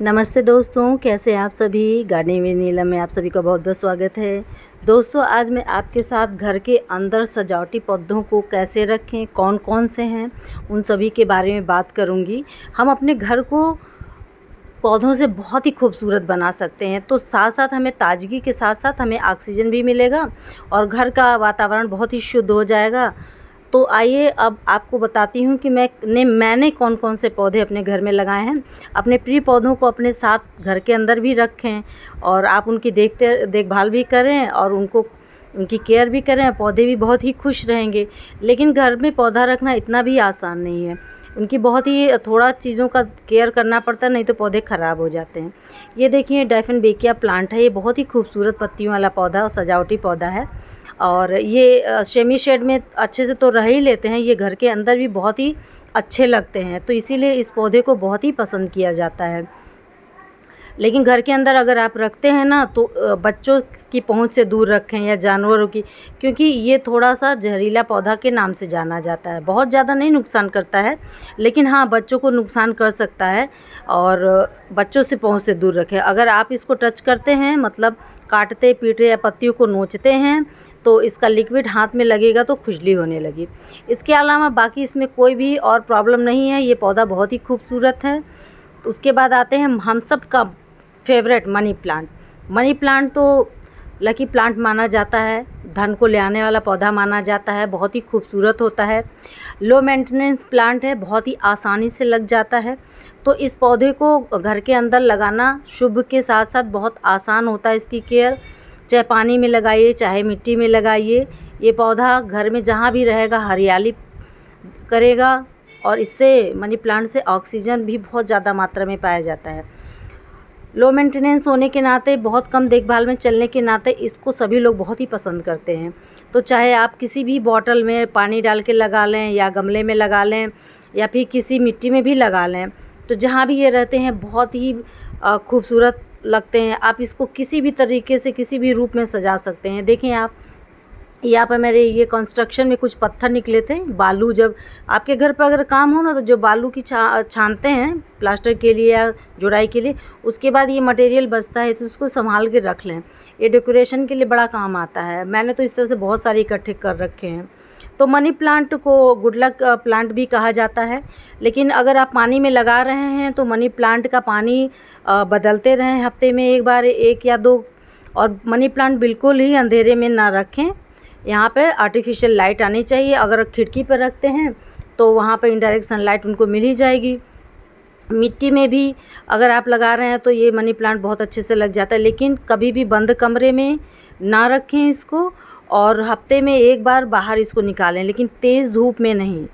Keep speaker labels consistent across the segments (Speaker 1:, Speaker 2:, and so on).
Speaker 1: नमस्ते दोस्तों, कैसे हैं आप सभी। गार्डनिंग विद नीलम में आप सभी का बहुत बहुत स्वागत है। दोस्तों, आज मैं आपके साथ घर के अंदर सजावटी पौधों को कैसे रखें, कौन कौन से हैं, उन सभी के बारे में बात करूंगी। हम अपने घर को पौधों से बहुत ही खूबसूरत बना सकते हैं, तो साथ साथ हमें ताजगी के साथ साथ हमें ऑक्सीजन भी मिलेगा और घर का वातावरण बहुत ही शुद्ध हो जाएगा। तो आइए अब आपको बताती हूँ कि मैंने कौन कौन से पौधे अपने घर में लगाए हैं। अपने प्रिय पौधों को अपने साथ घर के अंदर भी रखें और आप उनकी देखभाल भी करें और उनकी केयर भी करें। पौधे भी बहुत ही खुश रहेंगे। लेकिन घर में पौधा रखना इतना भी आसान नहीं है, उनकी बहुत ही थोड़ा चीज़ों का केयर करना पड़ता है, नहीं तो पौधे ख़राब हो जाते हैं। ये देखिए डायफिनबेकिया प्लांट है। ये बहुत ही खूबसूरत पत्तियों वाला पौधा और सजावटी पौधा है और ये सेमी शेड में अच्छे से तो रह ही लेते हैं, ये घर के अंदर भी बहुत ही अच्छे लगते हैं, तो इसीलिए इस पौधे को बहुत ही पसंद किया जाता है। लेकिन घर के अंदर अगर आप रखते हैं ना तो बच्चों की पहुंच से दूर रखें या जानवरों की, क्योंकि ये थोड़ा सा जहरीला पौधा के नाम से जाना जाता है। बहुत ज़्यादा नहीं नुकसान करता है, लेकिन हाँ बच्चों को नुकसान कर सकता है और बच्चों से पहुंच से दूर रखें। अगर आप इसको टच करते हैं, मतलब काटते पीटते या पत्तियों को नोचते हैं, तो इसका लिक्विड हाथ में लगेगा तो खुजली होने लगी। इसके अलावा बाकी इसमें कोई भी और प्रॉब्लम नहीं है। ये पौधा बहुत ही खूबसूरत है। तो उसके बाद आते हैं हम सब का favourite money plant. Money plant तो लकी प्लांट माना जाता है, धन को ले आने वाला पौधा माना जाता है। बहुत ही खूबसूरत होता है, लो मेंटेनेंस प्लांट है, बहुत ही आसानी से लग जाता है। तो इस पौधे को घर के अंदर लगाना शुभ के साथ साथ बहुत आसान होता है। इसकी केयर चाहे पानी में लगाइए चाहे मिट्टी में लगाइए, ये पौधा घर में जहाँ भी रहेगा हरियाली करेगा और इससे मनी प्लांट से ऑक्सीजन भी बहुत ज़्यादा मात्रा में पाया जाता है। लो मेंटेनेंस होने के नाते, बहुत कम देखभाल में चलने के नाते इसको सभी लोग बहुत ही पसंद करते हैं। तो चाहे आप किसी भी बॉटल में पानी डाल के लगा लें या गमले में लगा लें या फिर किसी मिट्टी में भी लगा लें, तो जहाँ भी ये रहते हैं बहुत ही खूबसूरत लगते हैं। आप इसको किसी भी तरीके से किसी भी रूप में सजा सकते हैं। देखें आप, यहाँ पर मेरे ये कंस्ट्रक्शन में कुछ पत्थर निकले थे, बालू। जब आपके घर पर अगर काम हो ना, तो जो बालू की छानते हैं प्लास्टर के लिए या जुड़ाई के लिए, उसके बाद ये मटेरियल बचता है तो उसको संभाल के रख लें। ये डेकोरेशन के लिए बड़ा काम आता है। मैंने तो इस तरह से बहुत सारे इकट्ठे कर रखे हैं। तो मनी प्लांट को गुड लक प्लांट भी कहा जाता है। लेकिन अगर आप पानी में लगा रहे हैं तो मनी प्लांट का पानी बदलते रहें, हफ्ते में एक बार, एक या दो। और मनी प्लांट बिल्कुल ही अंधेरे में ना रखें। यहाँ पे आर्टिफिशियल लाइट आनी चाहिए। अगर खिड़की पर रखते हैं तो वहाँ पे इनडायरेक्ट सनलाइट उनको मिल ही जाएगी। मिट्टी में भी अगर आप लगा रहे हैं तो ये मनी प्लांट बहुत अच्छे से लग जाता है। लेकिन कभी भी बंद कमरे में ना रखें इसको, और हफ्ते में एक बार बाहर इसको निकालें, लेकिन तेज़ धूप में नहीं।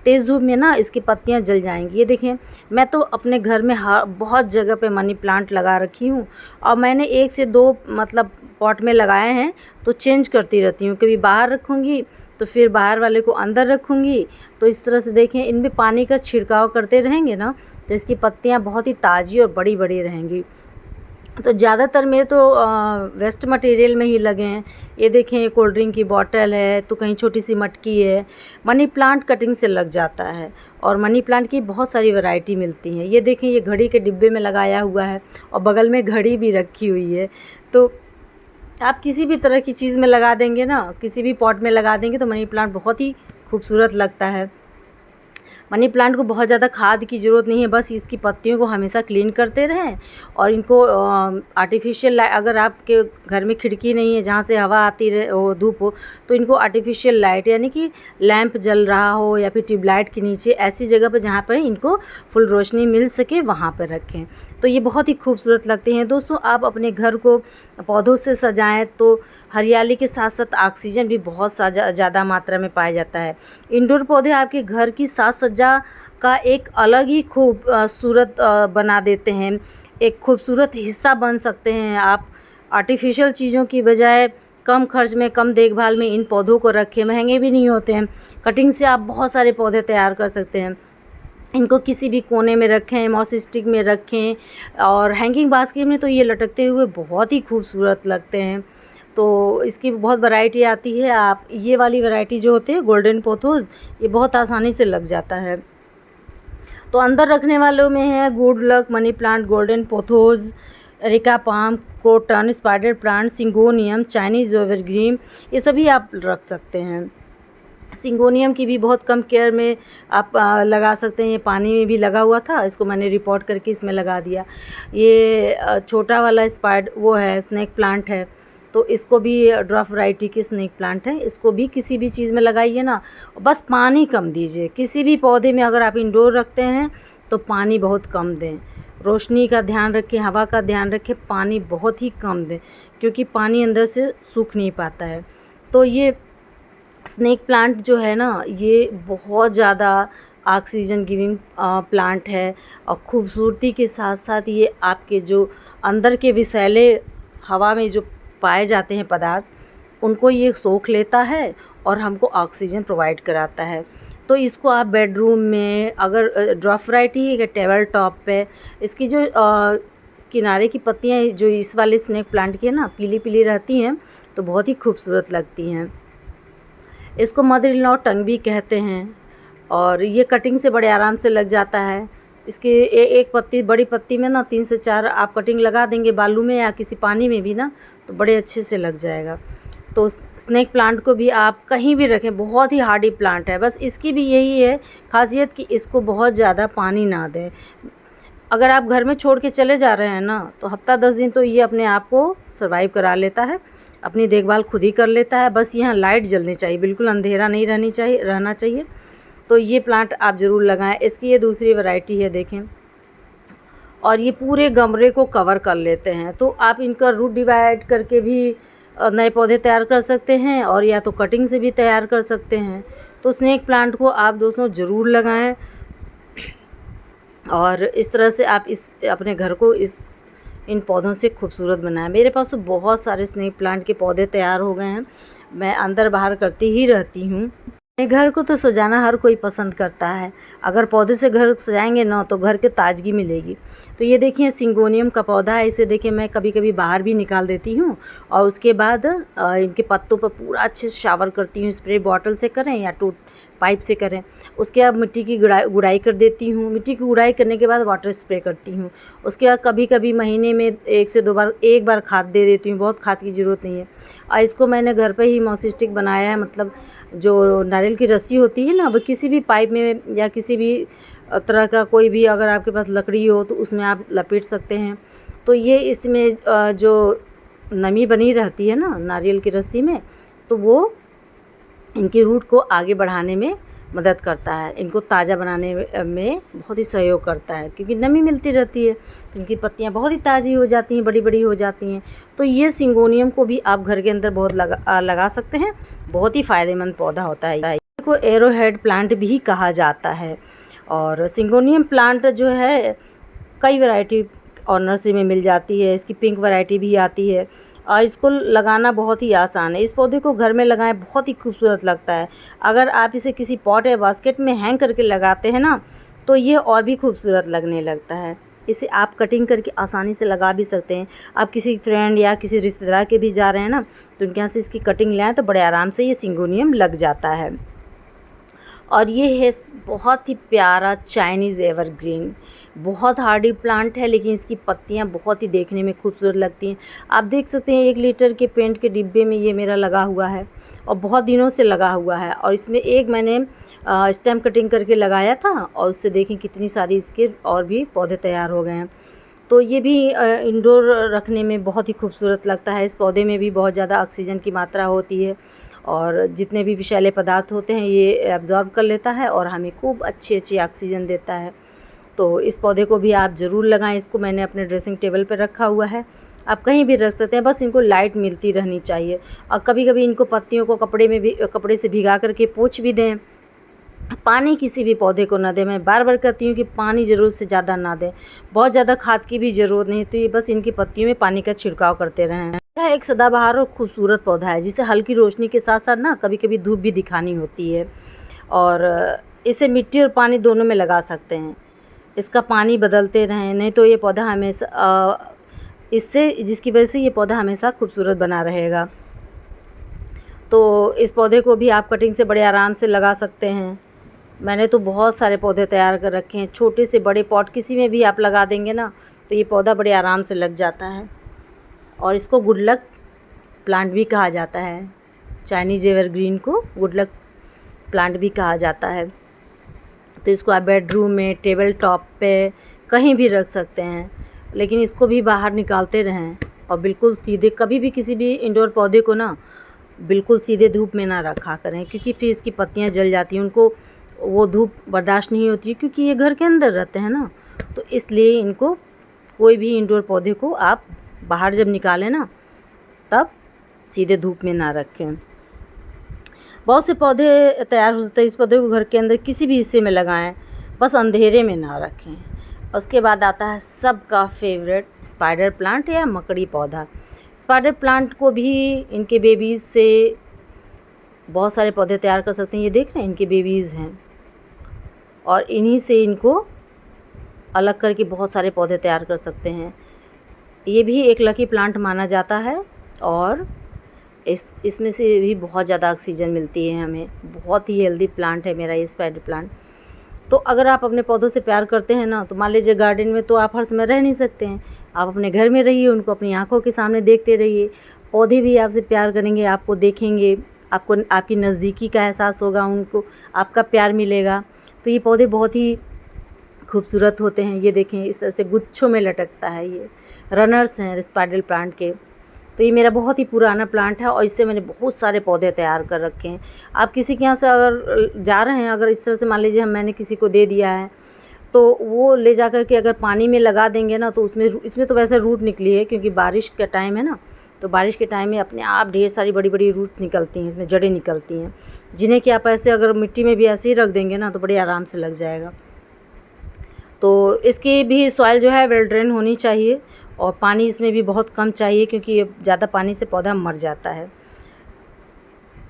Speaker 1: तेज़ धूप में ना इसकी पत्तियां जल जाएंगी। ये देखें, मैं तो अपने घर में बहुत जगह पे मनी प्लांट लगा रखी हूँ और मैंने 1 से 2 मतलब पॉट में लगाए हैं, तो चेंज करती रहती हूँ। कभी बाहर रखूँगी तो फिर बाहर वाले को अंदर रखूँगी। तो इस तरह से देखें, इनमें पानी का छिड़काव करते रहेंगे ना तो इसकी पत्तियाँ बहुत ही ताज़ी और बड़ी बड़ी रहेंगी। तो ज़्यादातर मेरे तो वेस्ट मटेरियल में ही लगे हैं। ये देखें, कोल्ड ड्रिंक की बॉटल है, तो कहीं छोटी सी मटकी है। मनी प्लांट कटिंग से लग जाता है और मनी प्लांट की बहुत सारी वैरायटी मिलती हैं। ये देखें, ये घड़ी के डिब्बे में लगाया हुआ है और बगल में घड़ी भी रखी हुई है। तो आप किसी भी तरह की चीज़ में लगा देंगे ना, किसी भी पॉट में लगा देंगे तो मनी प्लांट बहुत ही खूबसूरत लगता है। मनी प्लांट को बहुत ज़्यादा खाद की ज़रूरत नहीं है, बस इसकी पत्तियों को हमेशा क्लीन करते रहें। और इनको आर्टिफिशियल लाइट, अगर आपके घर में खिड़की नहीं है जहाँ से हवा आती रहे, वो धूप हो, तो इनको आर्टिफिशियल लाइट यानी कि लैंप जल रहा हो या फिर ट्यूबलाइट के नीचे, ऐसी जगह पर जहाँ पर इनको फुल रोशनी मिल सके वहाँ पर रखें। तो ये बहुत ही खूबसूरत लगते हैं। दोस्तों, आप अपने घर को पौधों से सजाएं तो हरियाली के साथ साथ ऑक्सीजन भी बहुत ज़्यादा मात्रा में पाया जाता है। इंडोर पौधे आपके घर की साज सज्जा का एक अलग ही खूबसूरत बना देते हैं, एक खूबसूरत हिस्सा बन सकते हैं। आप आर्टिफिशियल चीज़ों की बजाय कम खर्च में, कम देखभाल में इन पौधों को रखें। महंगे भी नहीं होते हैं। कटिंग से आप बहुत सारे पौधे तैयार कर सकते हैं। इनको किसी भी कोने में रखें, मॉस स्टिक में रखें, और हैंगिंग बास्केट में तो ये लटकते हुए बहुत ही खूबसूरत लगते हैं। तो इसकी बहुत वैरायटी आती है। आप ये वाली वैरायटी जो होती है गोल्डन पोथोस, ये बहुत आसानी से लग जाता है। तो अंदर रखने वालों में है good luck, money plant, golden pothos, areca palm, croton, spider plant, syngonium, Chinese evergreen, ये सभी आप रख सकते हैं। सिंगोनियम की भी बहुत कम केयर में आप लगा सकते हैं। ये पानी में भी लगा हुआ था, इसको मैंने रिपोर्ट करके इसमें लगा दिया। ये छोटा वाला वो है स्नेक प्लांट है, तो इसको भी ड्वार्फ वैरायटी की स्नेक प्लांट है, इसको भी किसी भी चीज़ में लगाइए ना, बस पानी कम दीजिए। किसी भी पौधे में अगर आप इंडोर रखते हैं तो पानी बहुत कम दें, रोशनी का ध्यान रखें, हवा का ध्यान रखें, पानी बहुत ही कम दें, क्योंकि पानी अंदर से सूख नहीं पाता है। तो ये स्नेक प्लांट जो है ना, ये बहुत ज़्यादा ऑक्सीजन गिविंग प्लांट है, और खूबसूरती के साथ साथ ये आपके जो अंदर के विषैले हवा में जो पाए जाते हैं पदार्थ, उनको ये सोख लेता है और हमको ऑक्सीजन प्रोवाइड कराता है। तो इसको आप बेडरूम में, अगर ड्वार्फ वैरायटी है, टेबल टॉप पे, इसकी जो किनारे की पत्तियाँ जो इस वाले स्नेक प्लांट की है ना, पीली पीली रहती हैं, तो बहुत ही खूबसूरत लगती हैं। इसको मदर इन लॉ टंग भी कहते हैं, और ये कटिंग से बड़े आराम से लग जाता है। इसके एक पत्ती, बड़ी पत्ती में ना 3 से 4 आप कटिंग लगा देंगे बालू में या किसी पानी में भी ना, तो बड़े अच्छे से लग जाएगा। तो स्नेक प्लांट को भी आप कहीं भी रखें, बहुत ही हार्डी प्लांट है। बस इसकी भी यही है खासियत कि इसको बहुत ज़्यादा पानी ना दें। अगर आप घर में छोड़ के चले जा रहे हैं ना, तो हफ्ता 10 दिन तो ये अपने आप को सर्वाइव करा लेता है, अपनी देखभाल खुद ही कर लेता है। बस यहाँ लाइट जलनी चाहिए, बिल्कुल अंधेरा नहीं रहना चाहिए। तो ये प्लांट आप ज़रूर लगाएं। इसकी ये दूसरी वैरायटी है, देखें, और ये पूरे गमले को कवर कर लेते हैं। तो आप इनका रूट डिवाइड करके भी नए पौधे तैयार कर सकते हैं, और या तो कटिंग से भी तैयार कर सकते हैं। तो स्नेक प्लांट को आप दोस्तों ज़रूर लगाएं, और इस तरह से आप अपने घर को इन पौधों से खूबसूरत बनाएं। मेरे पास तो बहुत सारे स्नेक प्लांट के पौधे तैयार हो गए हैं, मैं अंदर बाहर करती ही रहती हूँ। घर को तो सजाना हर कोई पसंद करता है, अगर पौधे से घर सजाएंगे ना, तो घर के ताजगी मिलेगी। तो ये देखिए सिंगोनियम का पौधा है, इसे देखिए मैं कभी कभी बाहर भी निकाल देती हूँ, और उसके बाद इनके पत्तों पर पूरा अच्छे से शावर करती हूँ। स्प्रे बॉटल से करें या पाइप से करें। उसके बाद मिट्टी की गुड़ाई कर देती हूँ। मिट्टी की गुड़ाई करने के बाद वाटर स्प्रे करती हूँ। उसके बाद कभी कभी महीने में 1 से 2 बार, एक बार खाद दे देती हूँ, बहुत खाद की ज़रूरत नहीं है। और इसको मैंने घर पे ही मॉसी स्टिक बनाया है, मतलब जो नारियल की रस्सी होती है ना, वो किसी भी पाइप में या किसी भी तरह का कोई भी, अगर आपके पास लकड़ी हो तो उसमें आप लपेट सकते हैं। तो ये इसमें जो नमी बनी रहती है ना नारियल की रस्सी में, तो वो इनकी रूट को आगे बढ़ाने में मदद करता है, इनको ताज़ा बनाने में बहुत ही सहयोग करता है, क्योंकि नमी मिलती रहती है तो इनकी पत्तियां बहुत ही ताज़ी हो जाती हैं, बड़ी बड़ी हो जाती हैं। तो ये सिंगोनियम को भी आप घर के अंदर बहुत लगा सकते हैं, बहुत ही फ़ायदेमंद पौधा होता है। इसको एरोहेड प्लांट भी कहा जाता है। और सिंगोनियम प्लांट जो है कई वैरायटी और नर्सरी में मिल जाती है, इसकी पिंक वैरायटी भी आती है, और इसको लगाना बहुत ही आसान है। इस पौधे को घर में लगाएं, बहुत ही खूबसूरत लगता है। अगर आप इसे किसी पॉट या बास्केट में हैंग करके लगाते हैं ना, तो ये और भी खूबसूरत लगने लगता है। इसे आप कटिंग करके आसानी से लगा भी सकते हैं। आप किसी फ्रेंड या किसी रिश्तेदार के भी जा रहे हैं ना, तो उनके यहाँ से इसकी कटिंग ले आएँ, तो बड़े आराम से ये सिंगोनियम लग जाता है। और ये है बहुत ही प्यारा चाइनीज़ एवरग्रीन, बहुत हार्डी प्लांट है, लेकिन इसकी पत्तियां बहुत ही देखने में खूबसूरत लगती हैं। आप देख सकते हैं 1 लीटर के पेंट के डिब्बे में ये मेरा लगा हुआ है, और बहुत दिनों से लगा हुआ है। और इसमें एक मैंने स्टेम कटिंग करके लगाया था, और उससे देखें कितनी सारी इसके और भी पौधे तैयार हो गए हैं। तो ये भी इंडोर रखने में बहुत ही खूबसूरत लगता है। इस पौधे में भी बहुत ज़्यादा ऑक्सीजन की मात्रा होती है, और जितने भी विषैले पदार्थ होते हैं ये एब्जॉर्ब कर लेता है और हमें खूब अच्छी ऑक्सीजन देता है। तो इस पौधे को भी आप ज़रूर लगाएं। इसको मैंने अपने ड्रेसिंग टेबल पर रखा हुआ है, आप कहीं भी रख सकते हैं, बस इनको लाइट मिलती रहनी चाहिए। और कभी कभी इनको पत्तियों को कपड़े से भिगा करके पोंछ भी दें। पानी किसी भी पौधे को ना दें, मैं बार बार कहती हूँ कि पानी ज़रूरत से ज़्यादा ना दें, बहुत ज़्यादा खाद की भी ज़रूरत नहीं। तो ये बस इनकी पत्तियों में पानी का छिड़काव करते रहें। यह एक सदाबहार और खूबसूरत पौधा है, जिसे हल्की रोशनी के साथ साथ ना कभी कभी धूप भी दिखानी होती है, और इसे मिट्टी और पानी दोनों में लगा सकते हैं। इसका पानी बदलते रहें, नहीं तो ये पौधा हमेशा जिसकी वजह से ये पौधा हमेशा खूबसूरत बना रहेगा। तो इस पौधे को भी आप कटिंग से बड़े आराम से लगा सकते हैं। मैंने तो बहुत सारे पौधे तैयार कर रखे हैं। छोटे से बड़े पॉट किसी में भी आप लगा देंगे ना तो ये पौधा बड़े आराम से लग जाता है। और इसको गुड लक प्लांट भी कहा जाता है। चाइनीज़ एवरग्रीन को गुड लक प्लांट भी कहा जाता है। तो इसको आप बेडरूम में, टेबल टॉप पे कहीं भी रख सकते हैं, लेकिन इसको भी बाहर निकालते रहें और बिल्कुल सीधे, कभी भी किसी भी इंडोर पौधे को ना बिल्कुल सीधे धूप में ना रखा करें, क्योंकि फिर इसकी पत्तियां जल जाती हैं, उनको वो धूप बर्दाश्त नहीं होती, क्योंकि ये घर के अंदर रहते हैं ना। तो इसलिए इनको, कोई भी इंडोर पौधे को आप बाहर जब निकालें ना तब सीधे धूप में ना रखें। बहुत से पौधे तैयार हो सकते हैं। इस पौधे को घर के अंदर किसी भी हिस्से में लगाएं, बस अंधेरे में ना रखें। उसके बाद आता है सबका फेवरेट स्पाइडर प्लांट या मकड़ी पौधा। स्पाइडर प्लांट को भी इनके बेबीज़ से बहुत सारे पौधे तैयार कर सकते हैं। ये देख रहे हैं, इनके बेबीज़ हैं और इन्हीं से इनको अलग करके बहुत सारे पौधे तैयार कर सकते हैं। ये भी एक लकी प्लांट माना जाता है और इसमें से भी बहुत ज़्यादा ऑक्सीजन मिलती है हमें। बहुत ही हेल्दी प्लांट है मेरा ये स्पाइडर प्लांट। तो अगर आप अपने पौधों से प्यार करते हैं ना, तो मान लीजिए गार्डन में तो आप हर समय रह नहीं सकते हैं, आप अपने घर में रहिए, उनको अपनी आंखों के सामने देखते रहिए। पौधे भी आपसे प्यार करेंगे, आपको देखेंगे, आपको आपकी नज़दीकी का एहसास होगा, उनको आपका प्यार मिलेगा। तो ये पौधे बहुत ही खूबसूरत होते हैं। ये देखें, इस तरह से गुच्छों में लटकता है। ये रनर्स हैं स्पाइडर प्लांट के। तो ये मेरा बहुत ही पुराना प्लांट है और इससे मैंने बहुत सारे पौधे तैयार कर रखे हैं। आप किसी के यहाँ से अगर जा रहे हैं, अगर इस तरह से मान लीजिए मैंने किसी को दे दिया है, तो वो ले जा कर के अगर पानी में लगा देंगे ना, तो इसमें तो वैसे रूट निकली है, क्योंकि बारिश का टाइम है ना, तो बारिश के टाइम में अपने आप ढेर सारी बड़ी बड़ी रूट निकलती हैं, इसमें जड़ें निकलती हैं, जिन्हें कि आप ऐसे अगर मिट्टी में भी ऐसे ही रख देंगे ना तो बड़े आराम से लग जाएगा। तो इसकी भी सॉइल जो है वेल ड्रेन होनी चाहिए और पानी इसमें भी बहुत कम चाहिए, क्योंकि ये ज़्यादा पानी से पौधा मर जाता है।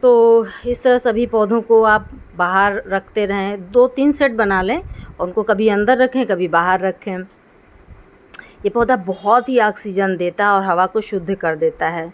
Speaker 1: तो इस तरह सभी पौधों को आप बाहर रखते रहें, 2-3 सेट बना लें और उनको कभी अंदर रखें, कभी बाहर रखें। ये पौधा बहुत ही ऑक्सीजन देता है और हवा को शुद्ध कर देता है।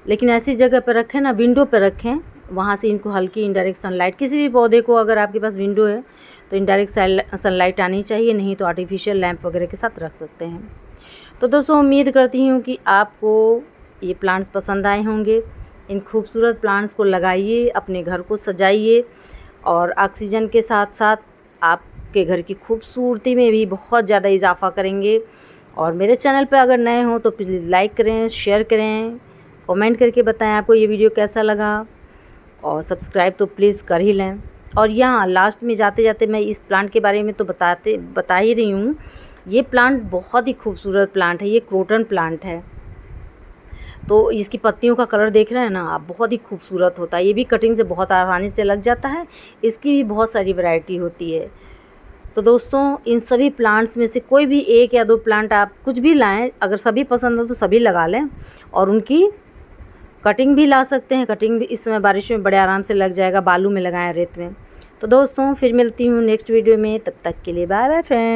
Speaker 1: लेकिन ऐसी जगह पर रखें ना, विंडो पर रखें, वहाँ से इनको हल्की इनडायरेक्ट सनलाइट, किसी भी पौधे को अगर आपके पास विंडो है तो इनडायरेक्ट सनलाइट आनी चाहिए, नहीं तो आर्टिफिशियल लैंप वगैरह के साथ रख सकते हैं। तो दोस्तों, उम्मीद करती हूँ कि आपको ये प्लांट्स पसंद आए होंगे। इन खूबसूरत प्लांट्स को लगाइए, अपने घर को सजाइए और ऑक्सीजन के साथ साथ आपके घर की खूबसूरती में भी बहुत ज़्यादा इजाफा करेंगे। और मेरे चैनल पर अगर नए हों तो प्लीज़ लाइक करें, शेयर करें, कमेंट करके बताएं आपको ये वीडियो कैसा लगा, और सब्सक्राइब तो प्लीज़ कर ही लें। और यहाँ लास्ट में जाते जाते मैं इस प्लांट के बारे में तो बता ही रही हूँ। ये प्लांट बहुत ही खूबसूरत प्लांट है, ये क्रोटन प्लांट है। तो इसकी पत्तियों का कलर देख रहे हैं ना आप, बहुत ही खूबसूरत होता है। ये भी कटिंग से बहुत आसानी से लग जाता है। इसकी भी बहुत सारी वैरायटी होती है। तो दोस्तों, इन सभी प्लांट्स में से कोई भी 1 या 2 प्लांट आप कुछ भी लाएं, अगर सभी पसंद हो तो सभी लगा लें और उनकी कटिंग भी ला सकते हैं। कटिंग भी इस समय बारिश में बड़े आराम से लग जाएगा, बालू में लगाएं, रेत में। तो दोस्तों, फिर मिलती हूँ नेक्स्ट वीडियो में, तब तक के लिए बाय बाय फ्रेंड।